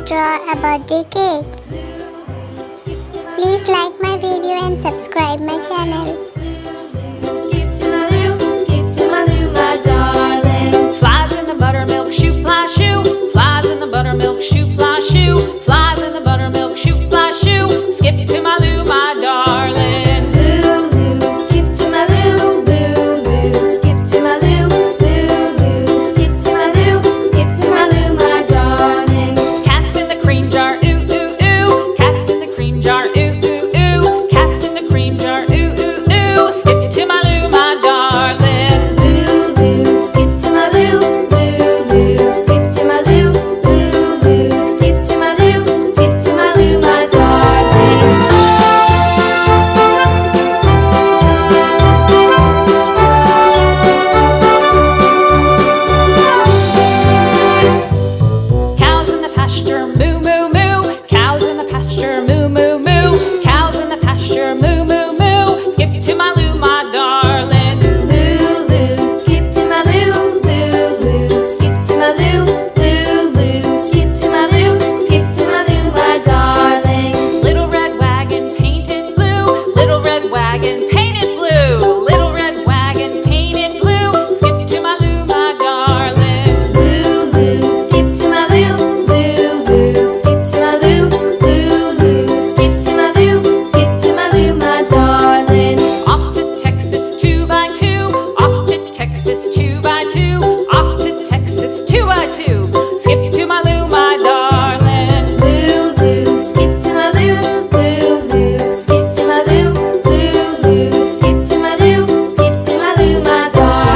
draw a birthday cake. Please like my video and subscribe my channel. Skip to my Lou, skip to my Lou, my darling. Flies in the buttermilk shoe, fly shoe. Flies in the buttermilk shoe, fly shoe. Flies in the buttermilk shoe, fly shoe. Skip to my Lou, my darling. Lou, Lou, skip to my Lou, Lou, Lou, skip to my Lou, Lou, Lou, skip to my Lou, skip to my Lou, my darling. Cats in the cream jar, ooh, ooh, ooh. Cats in the cream jar, ooh, ooh, ooh. Cats in the cream jar, ooh, ooh, ooh. Skip to my Lou, my darling. Lou, Lou, skip to my Lou, Lou, Lou, skip to my Lou, Lou, Lou, skip to my Lou, skip to my Lou, my darling. Cows in the pasture, moo, moo, moo. Cows in the pasture, moo, moo, moo. Cows in the pasture, moo, moo, moo. Skip to my Lou, my darling. Lou, Lou, skip to my Lou, Lou, Lou, skip to my Lou, Lou, Lou, skip to my Lou, skip to my Lou, my darling. Little red wagon painted blue, little red wagon painted blue, little red wagon painted blue. Skip to my Lou, my darling. Lou, Lou, skip to my Lou, Lou, Lou, skip to my Lou, Lou, Lou, skip to my Lou, skip to my Lou, my darling. Off to Texas 2x2, off to Texas 2x2, off to Texas 2x2. Skip to my Lou, my darling. Lou, Lou, skip to my Lou, Lou, Lou, skip to my Lou, Lou, Lou, skip to my Lou, skip to my Lou, my darling.